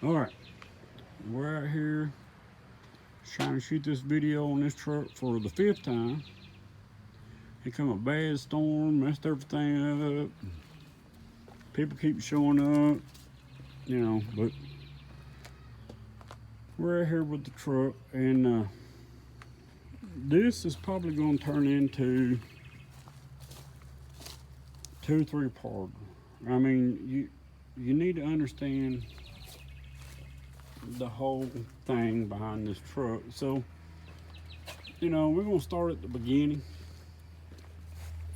Alright, we're out here trying to shoot this video on this truck for the 5th time. Here come a bad storm, messed everything up. People keep showing up, but we're out here with the truck, and this is probably going to turn into 2 or 3 parter. I mean, you need to understand the whole thing behind this truck. So, we're going to start at the beginning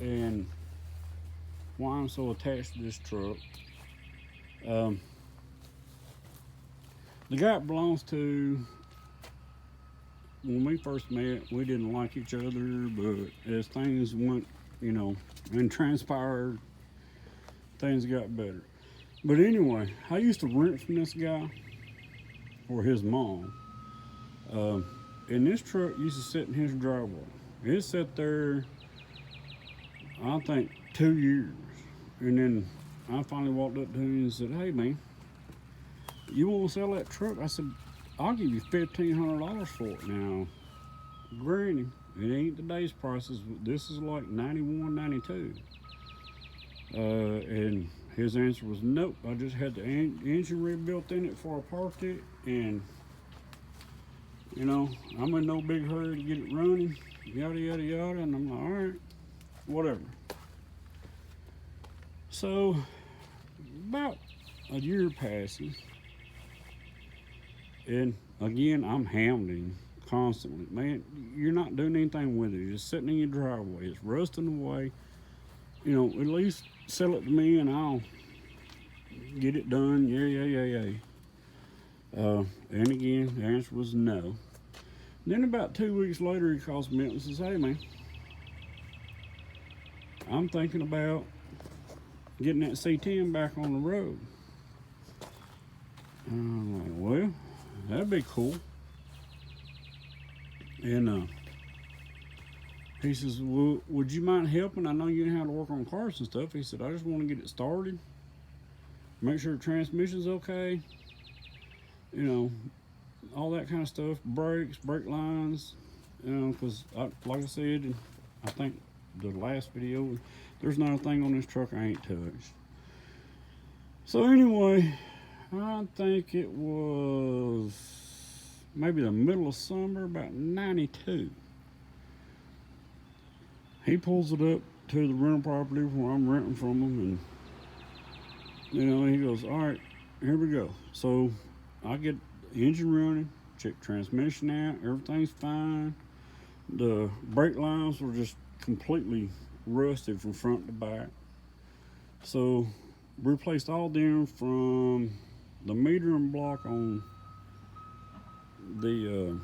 and why I'm so attached to this truck. The guy it belongs to, when we first met, we didn't like each other, but as things went, and transpired, things got better. But anyway, I used to rent from this guy or his mom. And this truck used to sit in his driveway. It sat there, I think, 2 years. And then I finally walked up to him and said, "Hey man, you want to sell that truck?" I said, "I'll give you $1,500 for it." Now, granted, it ain't today's prices. This is like 91, 92. And his answer was, "Nope, I just had the engine rebuilt in it before I parked it, and I'm in no big hurry to get it running, yada yada yada." And I'm like, "All right, whatever." So about a year passes, and again I'm hounding constantly. "Man, you're not doing anything with it. You're just sitting in your driveway. It's rusting away. At least sell it to me and I'll get it done." Yeah. And again, the answer was no. Then about 2 weeks later, he calls me up and says, "Hey man, I'm thinking about getting that C10 back on the road." And I'm like, "Well, that'd be cool." And he says, "Well, would you mind helping? I know you know how to work on cars and stuff." He said, "I just want to get it started, make sure the transmission's okay, all that kind of stuff, brakes, brake lines, because like I said, and I think the last video, there's not a thing on this truck I ain't touched." So anyway, I think it was maybe the middle of summer, about 92. He pulls it up to the rental property where I'm renting from him, and he goes, "All right, here we go." So I get the engine running, check transmission out, everything's fine. The brake lines were just completely rusted from front to back. So replaced all them from the metering block on the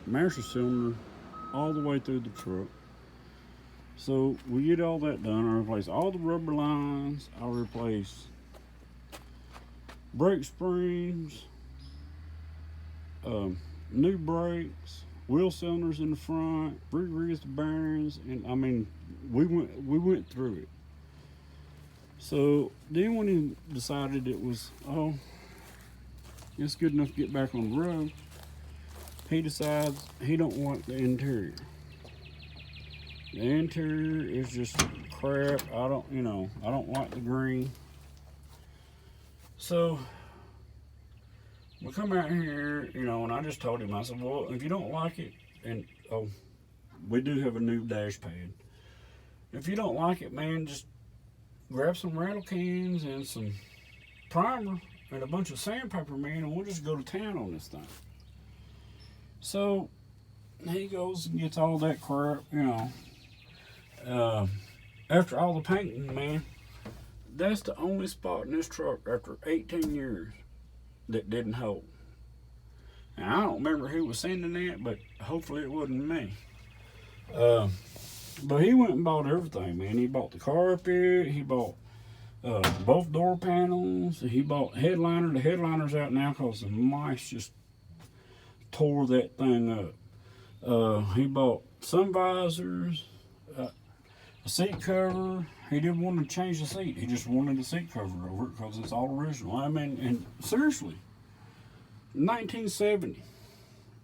master cylinder all the way through the truck. So we get all that done. I replace all the rubber lines. I replace brake springs, new brakes, wheel cylinders in the front, re-greased the bearings, and I mean, we went through it. So then when he decided it was, it's good enough to get back on the road, he decides he don't want the interior. The interior is just crap. I don't like the green. So we come out here, and I just told him, I said, "Well, if you don't like it," and we do have a new dash pad. "If you don't like it, man, just grab some rattle cans and some primer and a bunch of sandpaper, man, and we'll just go to town on this thing." So he goes and gets all that crap, after all the painting, man, that's the only spot in this truck after 18 years that didn't hold. And I don't remember who was sending that, but hopefully it wasn't me. But he went and bought everything, man. He bought the carpet, he bought both door panels, he bought headliner. The headliner's out now because the mice just tore that thing up. He bought sun visors, a seat cover. he didn't want to change the seat. He just wanted the seat cover over it because it's all original. I mean, and seriously, 1970.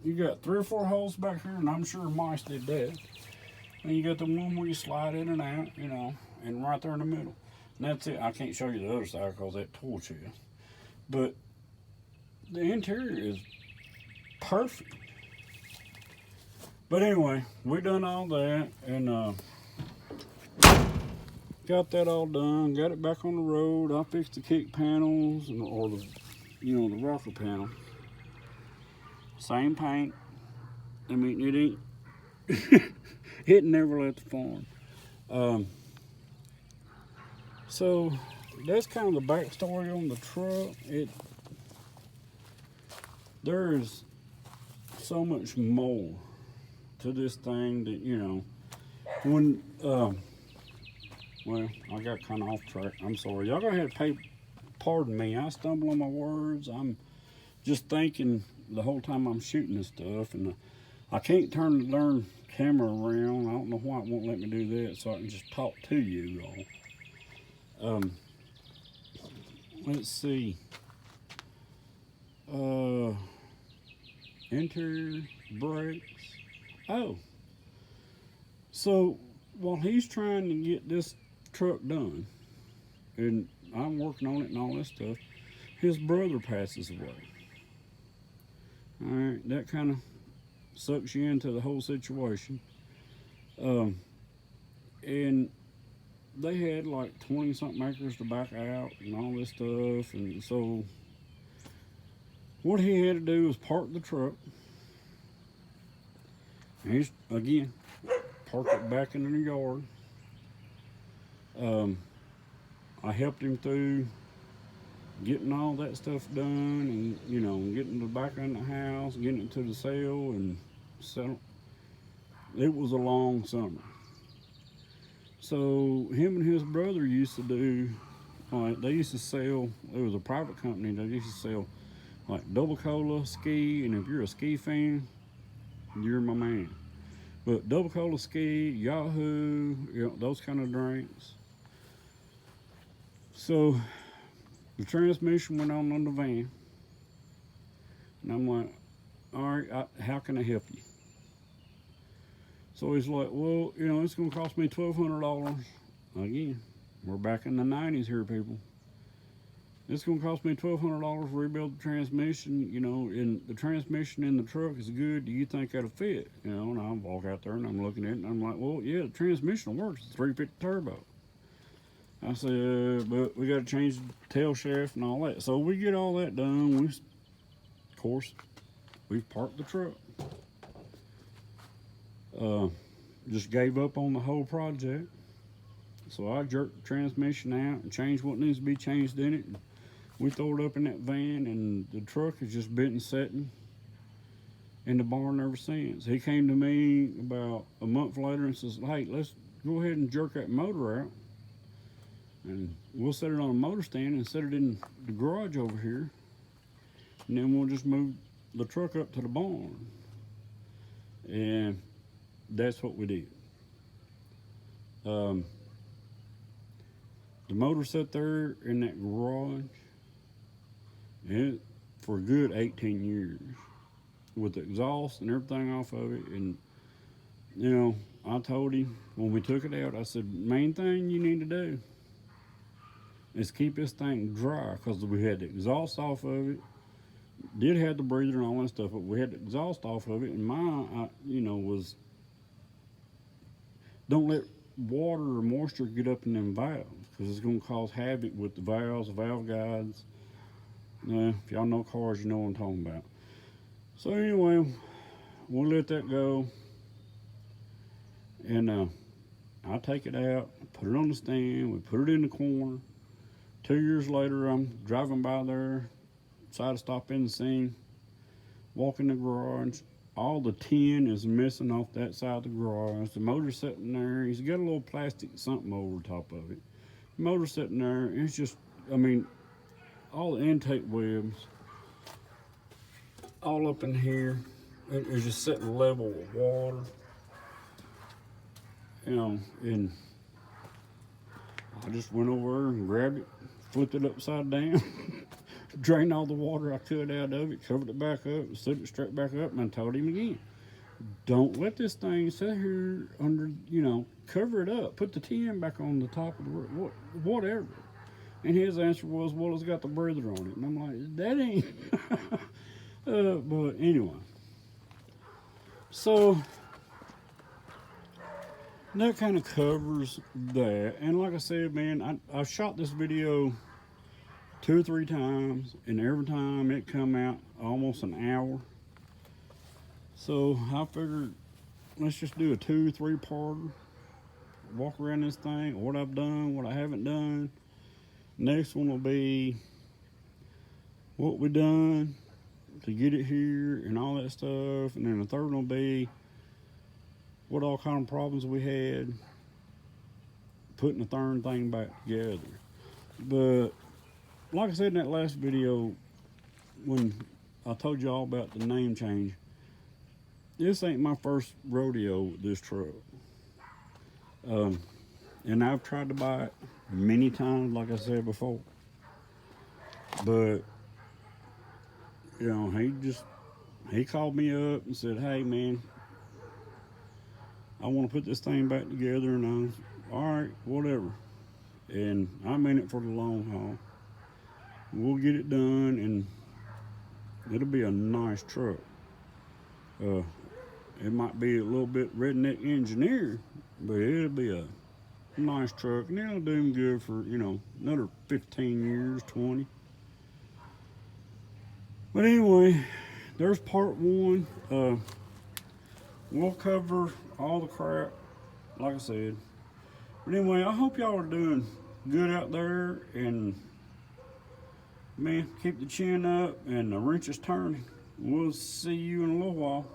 You got 3 or 4 holes back here, and I'm sure mice did that. And you got the one where you slide in and out, you know, and right there in the middle. And that's it. I can't show you the other side because that tool chest. But the interior is perfect. But anyway, we done all that and got that all done. Got it back on the road. I fixed the kick panels or the, you know, the rocker panel. Same paint. I mean, it ain't. It never left the farm. So that's kind of the backstory on the truck. There is so much more to this thing that, you know, when well, I got kind of off track. I'm sorry. Y'all gonna have to pardon me. I stumble on my words. I'm just thinking the whole time I'm shooting this stuff, and I can't turn the darn camera around. I don't know why it won't let me do that, so I can just talk to you all. Let's see. Interior, brakes. Oh, so while he's trying to get this truck done, and I'm working on it and all this stuff, his brother passes away. All right, that kind of sucks you into the whole situation. And they had like 20 something acres to back out and all this stuff, and so what he had to do was park the truck. And he's again parked it back in the yard. I helped him through getting all that stuff done, and you know, getting the back in the house, getting it to the sale and settle. It was a long summer. So him and his brother used to do, like, they used to sell, it was a private company, they used to sell like double cola, ski, and if you're a ski fan, you're my man. But double cola, ski, Yahoo, you know, those kind of drinks. So the transmission went on the van, and I'm like, all right, how can I help you? So he's like, well, you know, it's going to cost me $1,200. Again, we're back in the 90s here, people. It's going to cost me $1,200 to rebuild the transmission, you know, and the transmission in the truck is good. Do you think that'll fit? You know, and I walk out there and I'm looking at it and I'm like, well, yeah, the transmission works. It's 350 turbo. I said, but we got to change the tail shaft and all that. So we get all that done. Of course, we've parked the truck. Just gave up on the whole project. So I jerked the transmission out and changed what needs to be changed in it. And we throw it up in that van, and the truck has just been sitting in the barn ever since. He came to me about a month later and says, hey, let's go ahead and jerk that motor out, and we'll set it on a motor stand and set it in the garage over here, and then we'll just move the truck up to the barn. And that's what we did. The motor sat there in that garage for a good 18 years with the exhaust and everything off of it. And you know, I told him when we took it out, I said, main thing you need to do is keep this thing dry, because we had the exhaust off of it, did have the breather and all that stuff, but we had the exhaust off of it, and mine, you know, was don't let water or moisture get up in them valves, because it's going to cause havoc with the valves, valve guides. If y'all know cars, you know what I'm talking about. So anyway, we'll let that go, and I take it out, put it on the stand, we put it in the corner. 2 years later, I'm driving by there, decide to stop in the scene, walk in the garage. All the tin is missing off that side of the garage. The motor's sitting there. He's got a little plastic something over the top of it. The motor's sitting there, and it's just, I mean, all the intake webs, all up in here, it's just sitting level with water. You know, and I just went over and grabbed it, flipped it upside down, drained all the water I could out of it, covered it back up, set it straight back up, and I told him again, don't let this thing sit here under, cover it up, put the tin back on the top of the whatever. And his answer was, well, it's got the breather on it. And I'm like, that ain't. But anyway. So, that kind of covers that. And like I said, man, I shot this video 2 or 3 times. And every time it come out almost an hour. So, I figured, let's just do a 2-3 parter. Walk around this thing, what I've done, what I haven't done. Next one will be what we done to get it here and all that stuff. And then the third one will be what all kind of problems we had putting the darn thing back together. But like I said in that last video, when I told y'all about the name change, this ain't my first rodeo with this truck. And I've tried to buy it many times, like I said before. But, he called me up and said, hey, man, I want to put this thing back together. And I was, all right, whatever. And I'm in it for the long haul. We'll get it done, and it'll be a nice truck. It might be a little bit redneck engineer, but it'll be a nice truck, and it'll do him good for, another 15 years, 20. But anyway, there's part 1. We'll cover all the crap, like I said. But anyway, I hope y'all are doing good out there, and man, keep the chin up and the wrench is turning. We'll see you in a little while.